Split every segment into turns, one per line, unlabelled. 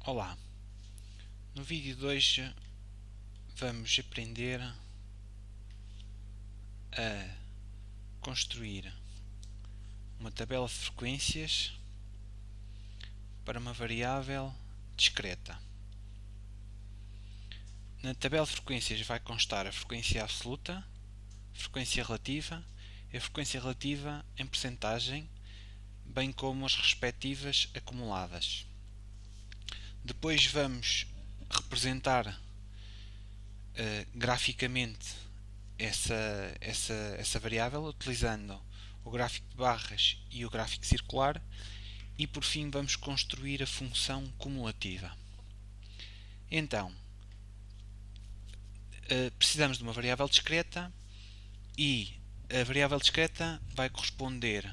Olá, no vídeo de hoje vamos aprender a construir uma tabela de frequências para uma variável discreta. Na tabela de frequências vai constar a frequência absoluta, a frequência relativa e a frequência relativa em percentagem, bem como as respectivas acumuladas. Depois vamos representar graficamente essa variável utilizando o gráfico de barras e o gráfico circular, e por fim vamos construir a função cumulativa. Então, precisamos de uma variável discreta e a variável discreta vai corresponder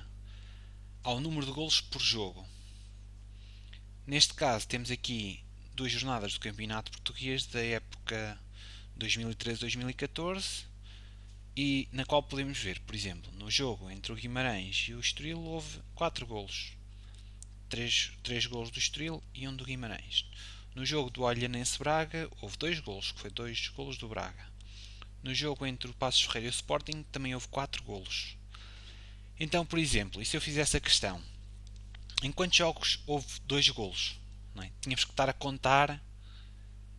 ao número de golos por jogo. Neste caso temos aqui duas jornadas do Campeonato Português da época 2013-2014, e na qual podemos ver, por exemplo, no jogo entre o Guimarães e o Estoril houve 4 golos. 3 golos do Estoril e 1 do Guimarães. No jogo do Olhanense Braga houve 2 golos, que foi 2 golos do Braga. No jogo entre o Passos Ferreira e o Sporting também houve 4 golos. Então, por exemplo, e se eu fizesse a questão, em quantos jogos houve 2 golos? Não é? Tínhamos que estar a contar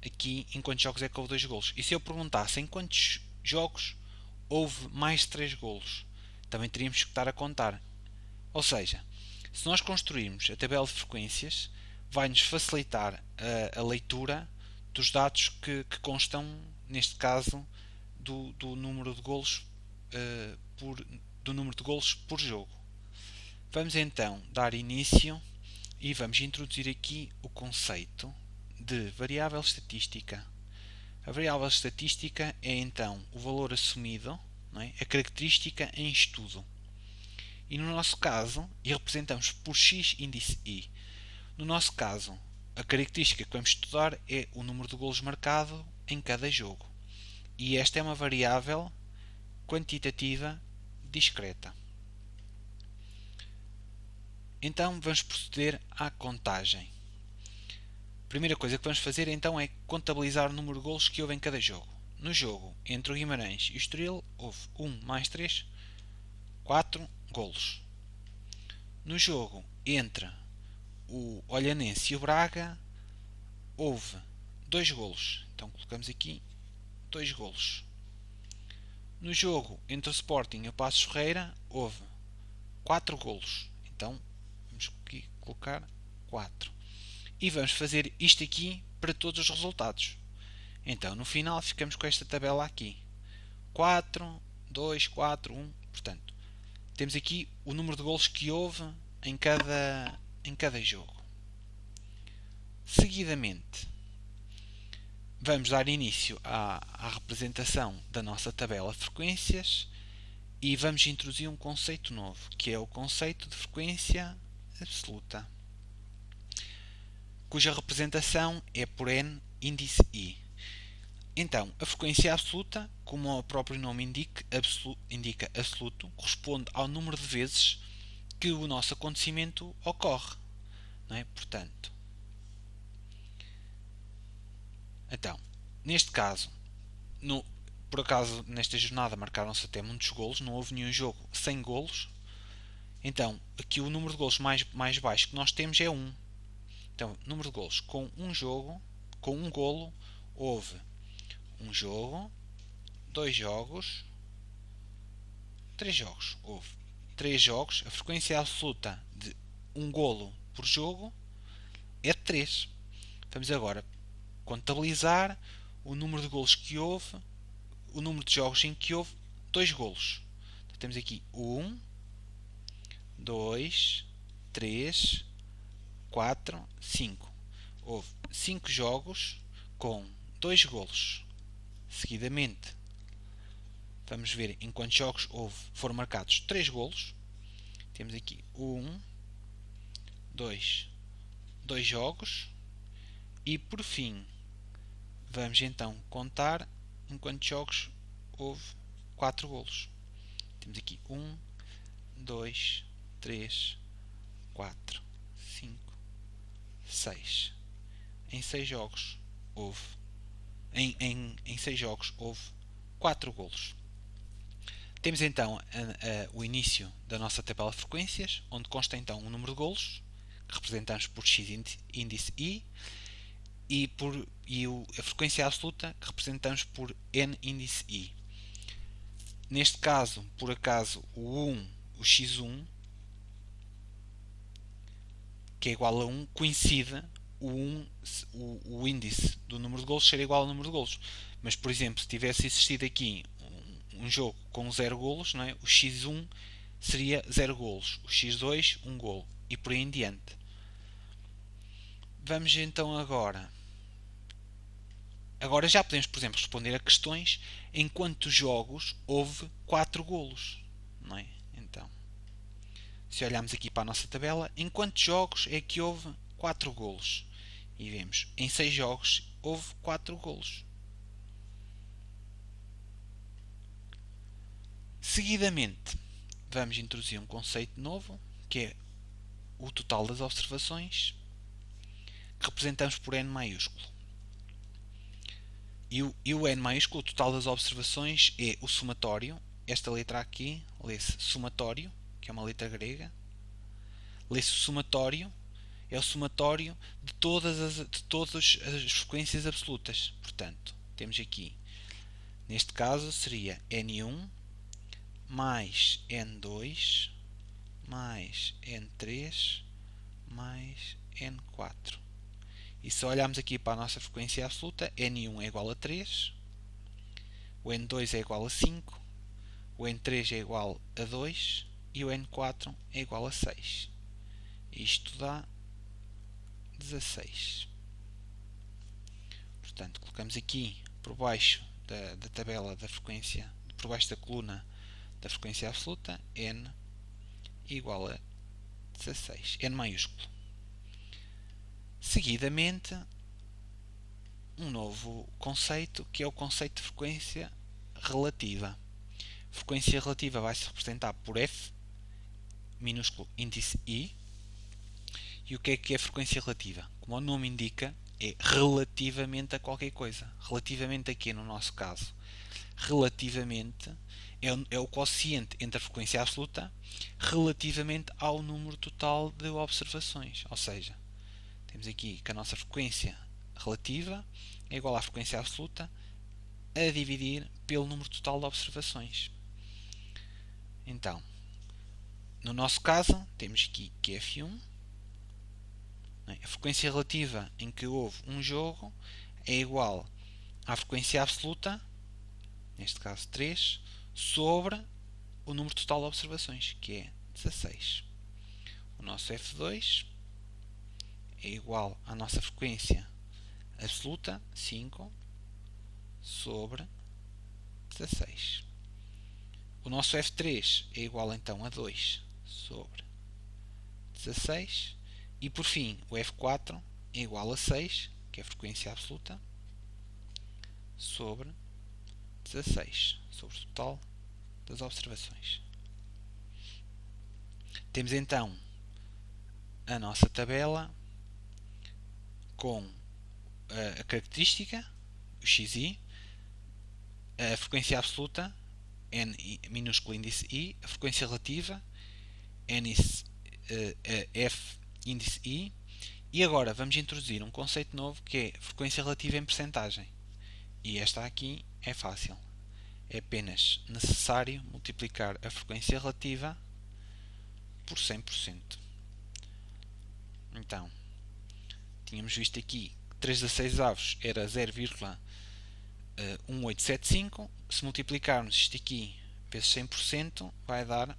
aqui em quantos jogos é que houve 2 golos. E se eu perguntasse em quantos jogos houve mais de 3 golos, também teríamos que estar a contar. Ou seja, se nós construirmos a tabela de frequências, vai-nos facilitar a leitura dos dados que constam, neste caso, do número de golos do número de golos por jogo. Vamos então dar início e vamos introduzir aqui o conceito de variável estatística. A variável estatística é então o valor assumido, não é? A característica em estudo. E no nosso caso, e representamos por x índice i. No nosso caso, a característica que vamos estudar é o número de golos marcado em cada jogo. E esta é uma variável quantitativa discreta. Então vamos proceder à contagem. A primeira coisa que vamos fazer então é contabilizar o número de golos que houve em cada jogo. No jogo entre o Guimarães e o Estoril houve 1 mais 3, 4 golos. No jogo entre o Olhanense e o Braga houve 2 golos. Então colocamos aqui 2 golos. No jogo entre o Sporting e o Passos Ferreira houve 4 golos. Então vamos aqui colocar 4. E vamos fazer isto aqui para todos os resultados. Então no final ficamos com esta tabela aqui. 4, 2, 4, 1. Portanto, temos aqui o número de golos que houve em cada jogo. Seguidamente, vamos dar início à representação da nossa tabela de frequências e vamos introduzir um conceito novo, que é o conceito de frequência absoluta, cuja representação é por n índice i. Então, a frequência absoluta, como o próprio nome indica absoluto, corresponde ao número de vezes que o nosso acontecimento ocorre. Não é? Portanto, então, neste caso, por acaso nesta jornada marcaram-se até muitos golos, não houve nenhum jogo sem golos. Então, aqui o número de golos mais baixo que nós temos é 1. Então, número de golos com um jogo, com um golo, houve um jogo, 2 jogos, 3 jogos. Houve 3 jogos. A frequência absoluta de um golo por jogo é 3. Vamos agora contabilizar o número de golos que houve, o número de jogos em que houve 2 golos. Então, temos aqui 1, 2, 3, 4, 5. Houve 5 jogos com 2 golos. Seguidamente, vamos ver em quantos jogos foram marcados 3 golos. Temos aqui 1, 2 jogos. E por fim, vamos então contar em quantos jogos houve 4 golos. Temos aqui 1, 2, 3, 4, 5, 6. em 6 jogos houve em 6 jogos houve 4 golos. Temos então o início da nossa tabela de frequências, onde consta então um número de golos, que representamos por x índice i, e a frequência absoluta, que representamos por n índice i. Neste caso, por acaso, o x1, que é igual a 1, coincide o índice do número de golos ser igual ao número de golos. Mas, por exemplo, se tivesse existido aqui um jogo com 0 golos, não é? O x1 seria 0 golos, o x2 1 golo e por aí em diante. Vamos então agora já podemos, por exemplo, responder a questões em quantos jogos houve 4 golos, não é? Então, se olharmos aqui para a nossa tabela, em quantos jogos é que houve 4 golos? E vemos, em 6 jogos houve 4 golos. Seguidamente, vamos introduzir um conceito novo, que é o total das observações, que representamos por n maiúsculo. E o n maiúsculo, o total das observações, é o somatório. Esta letra aqui lê-se somatório, que é uma letra grega. Lê-se o somatório, é o somatório de todas as frequências absolutas. Portanto, temos aqui, neste caso, seria n1 mais n2 mais n3 mais n4. E se olharmos aqui para a nossa frequência absoluta, n1 é igual a 3, o n2 é igual a 5, o n3 é igual a 2 e o n4 é igual a 6. Isto dá 16. Portanto, colocamos aqui por baixo da tabela da frequência, por baixo da coluna da frequência absoluta, n igual a 16, n maiúsculo. Seguidamente, um novo conceito, que é o conceito de frequência relativa. Frequência relativa vai se representar por f minúsculo índice i. E o que é frequência relativa? Como o nome indica, é relativamente a qualquer coisa. Relativamente a quê, no nosso caso? Relativamente é o quociente entre a frequência absoluta relativamente ao número total de observações. Ou seja, temos aqui que a nossa frequência relativa é igual à frequência absoluta a dividir pelo número total de observações. Então, no nosso caso, temos aqui que f1, a frequência relativa em que houve um jogo é igual à frequência absoluta, neste caso 3, sobre o número total de observações, que é 16. O nosso f2 é igual à nossa frequência absoluta, 5, sobre 16. O nosso f3 é igual então a 2 sobre 16. E por fim, o f4 é igual a 6, que é a frequência absoluta, sobre 16, sobre o total das observações. Temos então a nossa tabela com a característica, o xi, a frequência absoluta, n minúsculo índice i, a frequência relativa, f índice i, e agora vamos introduzir um conceito novo que é frequência relativa em percentagem. E esta aqui é fácil. É apenas necessário multiplicar a frequência relativa por 100%. Então, tínhamos visto aqui que 3/6 era 0,1875. Se multiplicarmos isto aqui vezes 100%, vai dar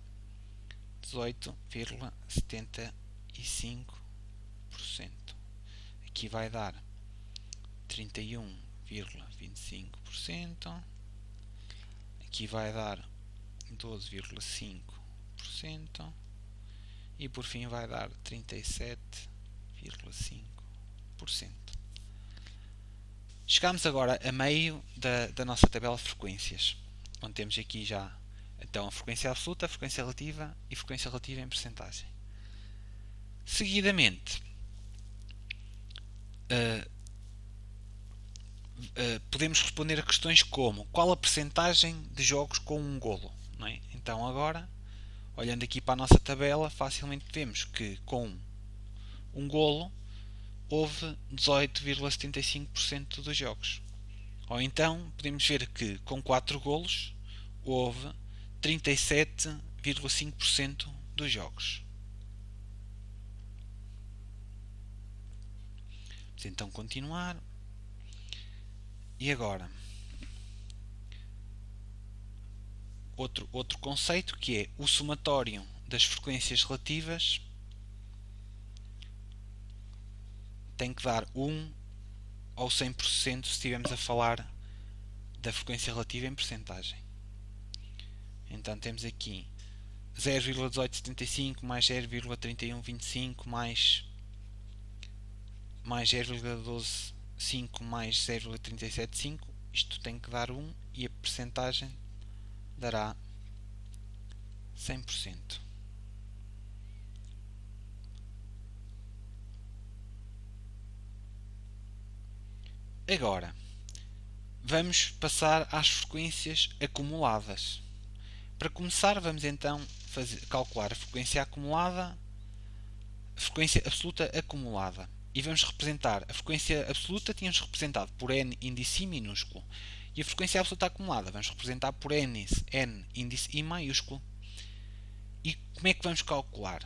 18,75%. Aqui vai dar 31,25%. Aqui vai dar 12,5%. E por fim vai dar 37,5%. Chegamos agora a meio da nossa tabela de frequências, onde temos aqui já então a frequência absoluta, a frequência relativa e a frequência relativa em percentagem. Seguidamente, podemos responder a questões como qual a percentagem de jogos com um golo, não é? Então agora, olhando aqui para a nossa tabela, facilmente vemos que com um golo houve 18,75% dos jogos. Ou então podemos ver que com 4 golos houve 37,5% dos jogos. Vamos então continuar. E agora, outro conceito que é o somatório das frequências relativas tem que dar 1 ou 100% se estivermos a falar da frequência relativa em percentagem. Então temos aqui 0,1875 mais 0,3125 mais 0,125 mais 0,375. Isto tem que dar 1 e a percentagem dará 100%. Agora, vamos passar às frequências acumuladas. Para começar, vamos então calcular a frequência acumulada, a frequência absoluta acumulada. E vamos representar a frequência absoluta, tínhamos representado por n índice I minúsculo. E a frequência absoluta acumulada vamos representar por n índice I maiúsculo. E como é que vamos calcular?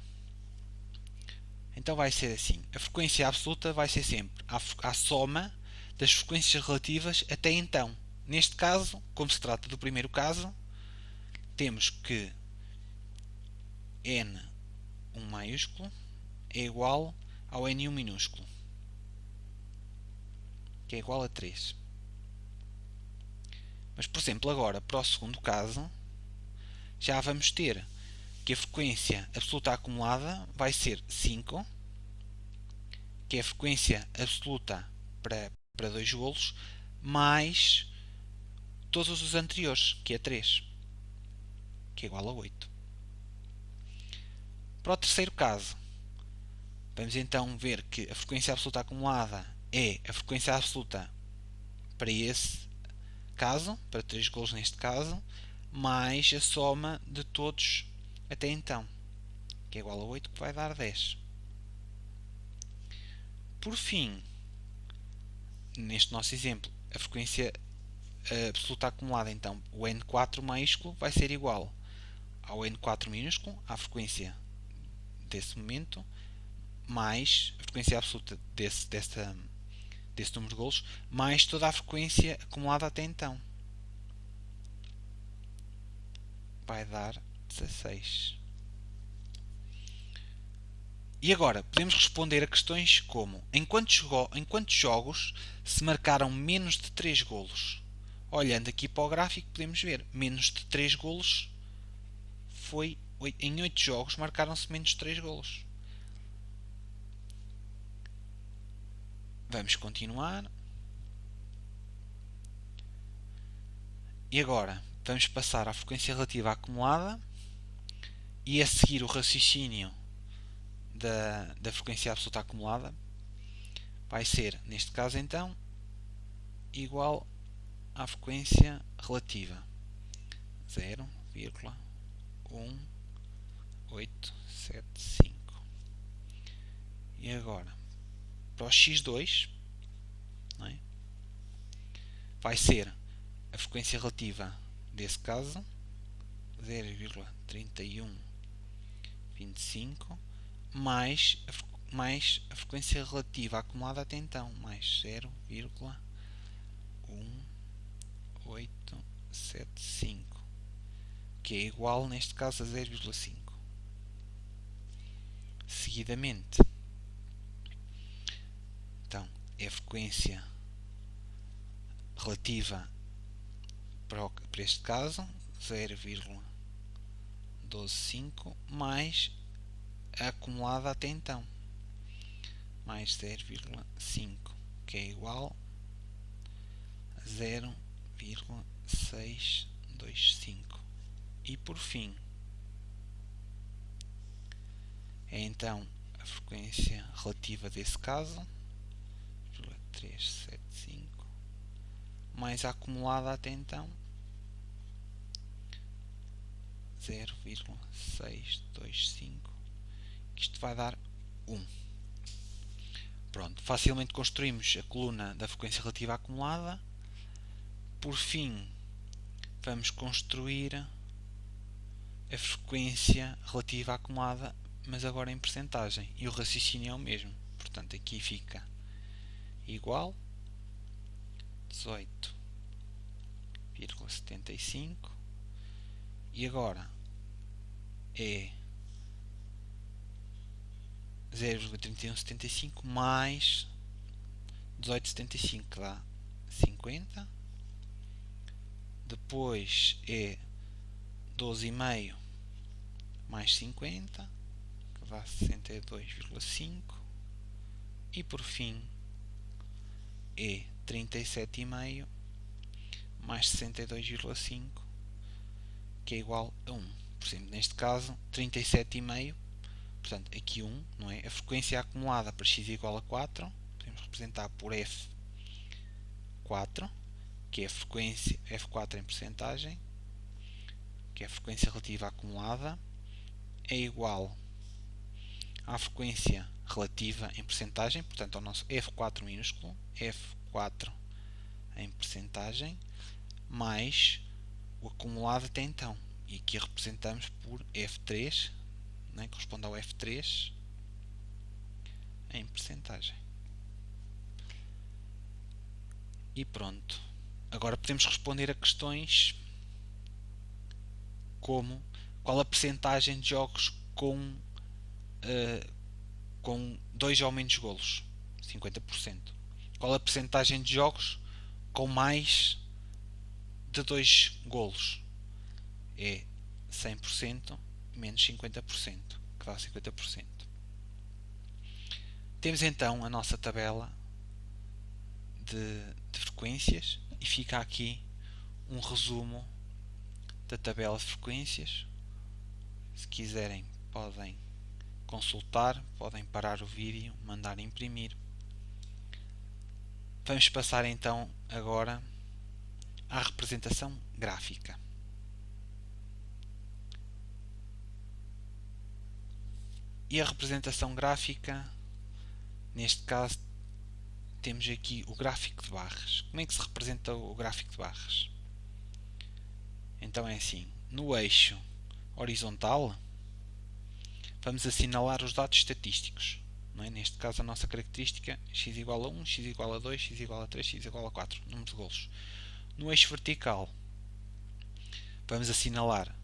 Então vai ser assim. A frequência absoluta vai ser sempre a soma das frequências relativas até então. Neste caso, como se trata do primeiro caso, temos que n1 maiúsculo é igual ao n1 minúsculo, que é igual a 3. Mas, por exemplo, agora, para o segundo caso, já vamos ter que a frequência absoluta acumulada vai ser 5, que é a frequência absoluta para 2 golos, mais todos os anteriores, que é 3, que é igual a 8. Para o terceiro caso, vamos então ver que a frequência absoluta acumulada é a frequência absoluta para esse caso, para 3 golos neste caso, mais a soma de todos até então, que é igual a 8, que vai dar 10. Por fim, neste nosso exemplo, a frequência absoluta acumulada, então, o n4 maiúsculo vai ser igual ao n4 minúsculo, à frequência desse momento, mais a frequência absoluta desse número de golos, mais toda a frequência acumulada até então. Vai dar 16. E agora, podemos responder a questões como em quantos jogos se marcaram menos de 3 golos? Olhando aqui para o gráfico, podemos ver menos de 3 golos foi em 8 jogos marcaram-se menos de 3 golos. Vamos continuar. E agora, vamos passar à frequência relativa acumulada e a seguir o raciocínio da frequência absoluta acumulada vai ser, neste caso então, igual à frequência relativa 0,1875. E agora, para o x2, não é? Vai ser a frequência relativa desse caso 0,3125 mais a frequência relativa acumulada até então, mais 0,1875, que é igual, neste caso, a 0,5. Seguidamente, então, é a frequência relativa para este caso, 0,125 mais a acumulada até então, mais 0,5, que é igual a 0,625. E por fim, é então a frequência relativa desse caso, 375, mais a acumulada até então, 0,625, que isto vai dar 1. Pronto, facilmente construímos a coluna da frequência relativa acumulada. Por fim, vamos construir a frequência relativa acumulada, mas agora em percentagem, e o raciocínio é o mesmo. Portanto, aqui fica igual 18,75 e agora é 0,3175 mais 18,75, que dá 50. Depois é 12,5 mais 50, que dá 62,5. E por fim é 37,5 mais 62,5, que é igual a 1. Por exemplo, neste caso, 37,5. Portanto, aqui 1, não é? A frequência acumulada para x igual a 4, podemos representar por F4, que é a frequência F4 em percentagem, que é a frequência relativa acumulada, é igual à frequência relativa em percentagem, portanto ao nosso F4 minúsculo, F4 em percentagem, mais o acumulado até então. E aqui representamos por F3, né, corresponde ao F3 em percentagem. E pronto. Agora podemos responder a questões como qual a percentagem de jogos com 2 ou menos golos, 50%. Qual a percentagem de jogos com mais de 2 golos? É 100% menos 50%, que dá 50%. Temos então a nossa tabela de frequências e fica aqui um resumo da tabela de frequências. Se quiserem podem consultar, podem parar o vídeo, mandar imprimir. Vamos passar então agora à representação gráfica. E a representação gráfica, neste caso, temos aqui o gráfico de barras. Como é que se representa o gráfico de barras? Então é assim, no eixo horizontal, vamos assinalar os dados estatísticos. Não é? Neste caso, a nossa característica x igual a 1, x igual a 2, x igual a 3, x igual a 4, número de golos. No eixo vertical, vamos assinalar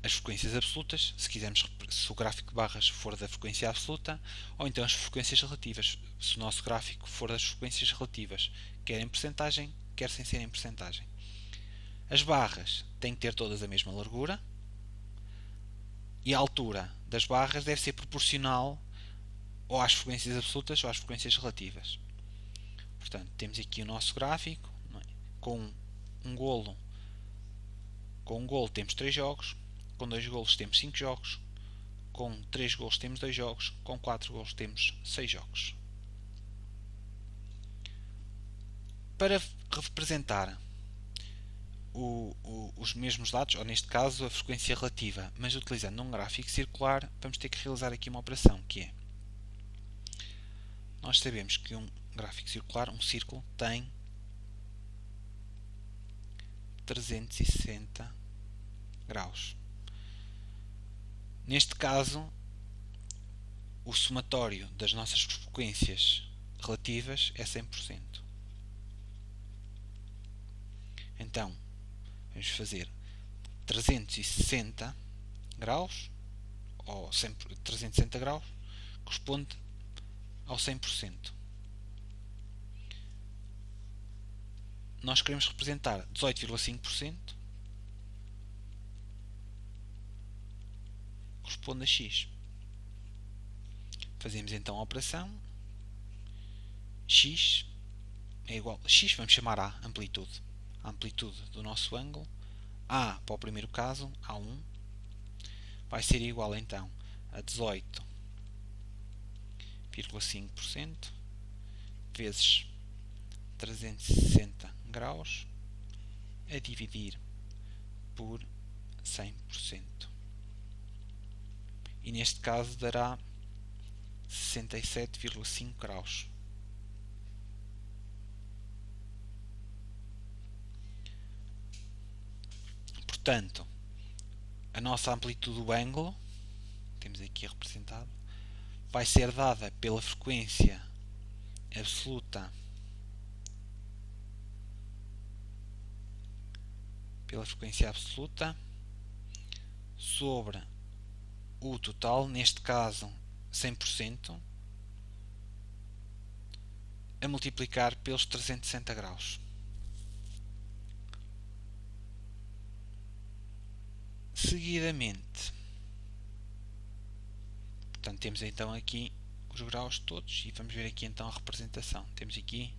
as frequências absolutas, se o gráfico de barras for da frequência absoluta, ou então as frequências relativas, se o nosso gráfico for das frequências relativas, quer em percentagem, quer sem ser em percentagem. As barras têm que ter todas a mesma largura e a altura das barras deve ser proporcional ou às frequências absolutas ou às frequências relativas. Portanto, temos aqui o nosso gráfico, não é? Com um golo temos 3 jogos, com 2 golos temos 5 jogos, com 3 golos temos 2 jogos, com 4 golos temos 6 jogos. Para representar os mesmos dados, ou neste caso a frequência relativa, mas utilizando um gráfico circular, vamos ter que realizar aqui uma operação, que é, nós sabemos que um gráfico circular, um círculo, tem 360 graus. Neste caso, o somatório das nossas frequências relativas é 100%. Então, vamos fazer 360 graus, ou 360 graus, corresponde ao 100%. Nós queremos representar 18,5%, corresponde a x. Fazemos então a operação. X é igual a x, vamos chamar a amplitude. A amplitude do nosso ângulo. A, para o primeiro caso, A1, vai ser igual então a 18,5% vezes 360 graus a dividir por 100%. E neste caso dará 67,5 graus. Portanto, a nossa amplitude do ângulo, temos aqui representado, vai ser dada pela frequência absoluta sobre o total, neste caso 100%, a multiplicar pelos 360 graus. Seguidamente, portanto, temos então aqui os graus todos e vamos ver aqui então a representação. Temos aqui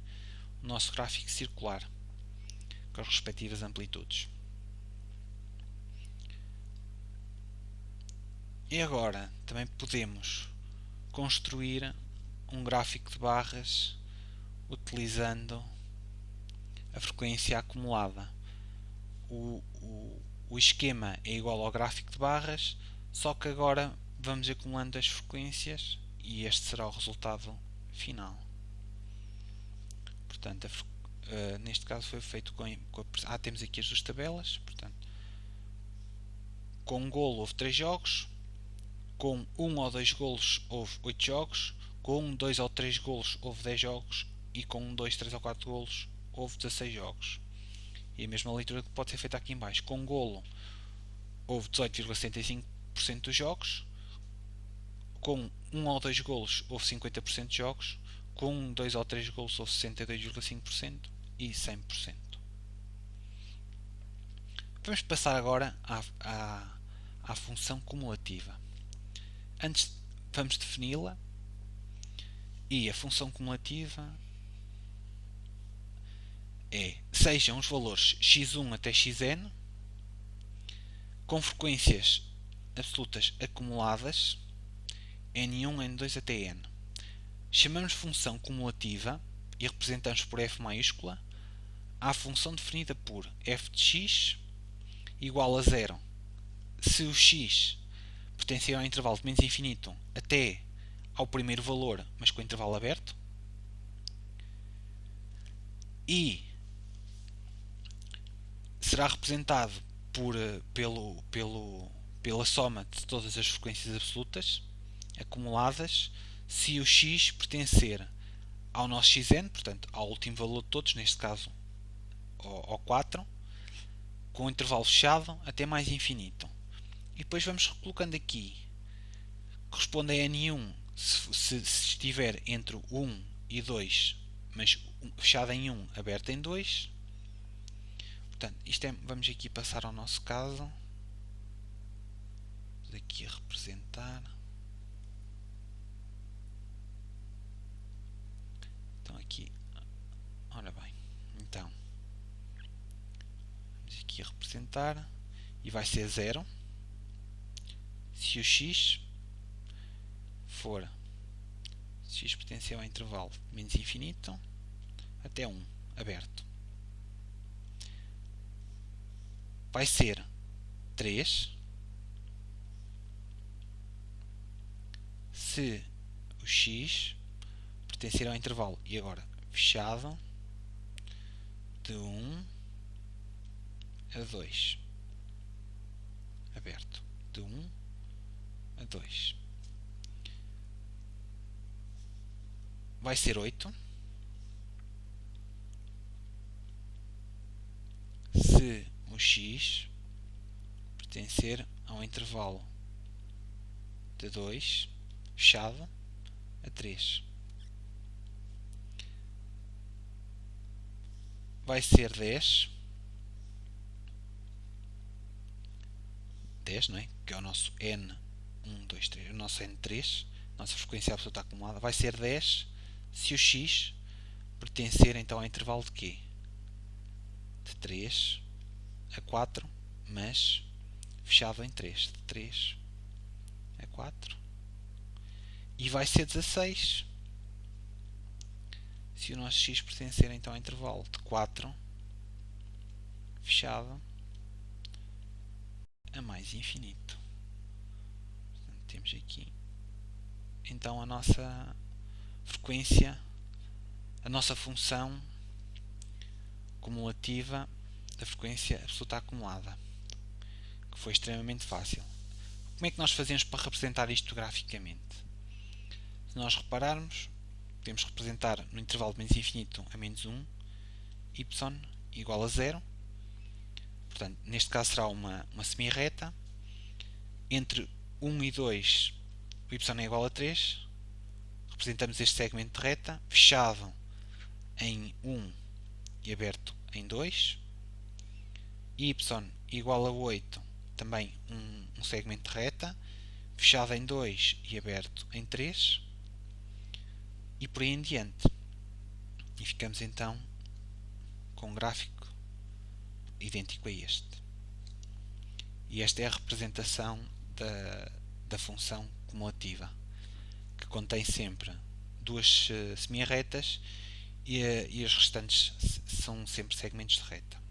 o nosso gráfico circular com as respectivas amplitudes. E agora também podemos construir um gráfico de barras utilizando a frequência acumulada. O esquema é igual ao gráfico de barras, só que agora vamos acumulando as frequências e este será o resultado final. Portanto, neste caso foi feito temos aqui as duas tabelas. Portanto, com um golo houve 3 jogos, com 1 ou 2 golos houve 8 jogos, com 1, 2 ou 3 golos houve 10 jogos e com 1, 2, 3 ou 4 golos houve 16 jogos. E a mesma leitura que pode ser feita aqui em baixo. Com golo houve 18,75% dos jogos, com 1 ou 2 golos houve 50% de jogos, com 1, 2 ou 3 golos houve 62,5% e 100%. Vamos passar agora à função cumulativa. Antes vamos defini-la, e a função cumulativa sejam os valores x1 até xn com frequências absolutas acumuladas n1, n2 até n. Chamamos função cumulativa e representamos por f maiúscula a função definida por f de x igual a 0 se o x pertencer ao intervalo de menos infinito até ao primeiro valor, mas com o intervalo aberto, e será representado pela soma de todas as frequências absolutas acumuladas se o x pertencer ao nosso xn, portanto ao último valor de todos, neste caso ao 4, com o intervalo fechado até mais infinito. E depois vamos colocando aqui, corresponde a n1 se estiver entre 1 e 2, mas fechado em 1, aberto em 2. Portanto, vamos aqui passar ao nosso caso. Vamos aqui a representar. Então aqui, ora bem, então vamos aqui a representar e vai ser 0 se o x pertencer ao intervalo de menos infinito até 1, aberto. Vai ser 3 se o x pertencer ao intervalo, e agora fechado, de 1 a 2, aberto, de 1 a 2. Vai ser 8 se o x pertencer ao intervalo de 2, fechado, a 3. Vai ser 10, não é? Que é o nosso n1, 2, 3, o nosso n3, nossa frequência absoluta acumulada. Vai ser 10 se o x pertencer então ao intervalo de quê? De 3 a 4, mas fechado em 3, de 3 a 4. E vai ser 16 se o nosso x pertencer então ao intervalo de 4 fechado, a mais infinito. Portanto, temos aqui então a nossa frequência, a nossa função cumulativa da frequência absoluta acumulada, que foi extremamente fácil. Como é que nós fazemos para representar isto graficamente? Se nós repararmos, podemos representar no intervalo de menos infinito a menos 1, y igual a 0. Portanto, neste caso será uma semi-reta. Entre 1 e 2, o y é igual a 3. Representamos este segmento de reta, fechado em 1 e aberto em 2. Y igual a 8, também um segmento de reta, fechado em 2 e aberto em 3. E por aí em diante. E ficamos então com um gráfico idêntico a este. E esta é a representação da função cumulativa, que contém sempre duas semi-retas e as restantes são sempre segmentos de reta.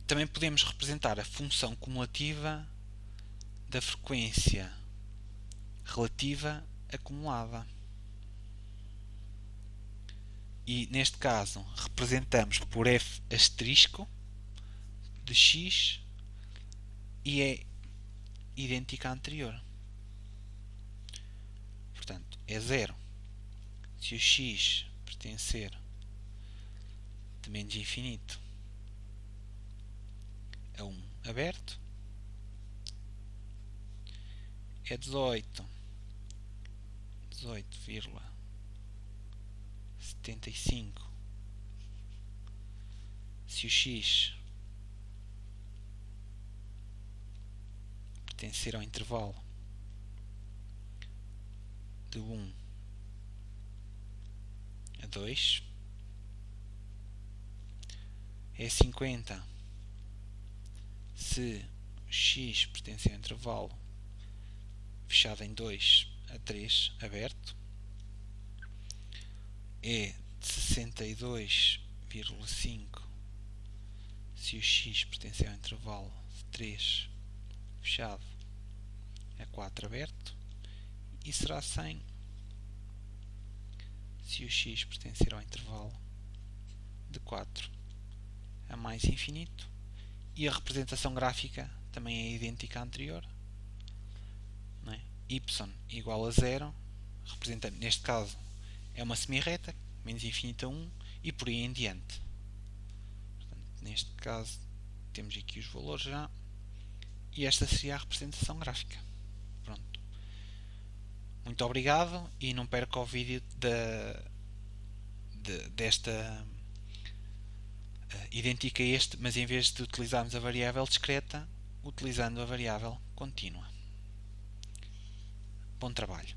Também podemos representar a função cumulativa da frequência relativa acumulada. E neste caso representamos por f asterisco de x e é idêntica à anterior. Portanto, é 0 se o x pertencer de menos infinito a 1 aberto, é 18,75 se o x pertencer ao intervalo de 1 a 2, é 50 se o x pertencer ao intervalo fechado em 2 a 3 aberto, é de 62,5 se o x pertencer ao intervalo de 3 fechado a 4 aberto, e será 100 se o x pertencer ao intervalo de 4 a mais infinito. E a representação gráfica também é idêntica à anterior, não é? Y igual a 0, representando, neste caso é uma semi-reta, menos infinito a 1, e por aí em diante. Portanto, neste caso temos aqui os valores já, e esta seria a representação gráfica. Pronto. Muito obrigado, e não perca o vídeo desta idêntica a este, mas em vez de utilizarmos a variável discreta, utilizando a variável contínua. Bom trabalho.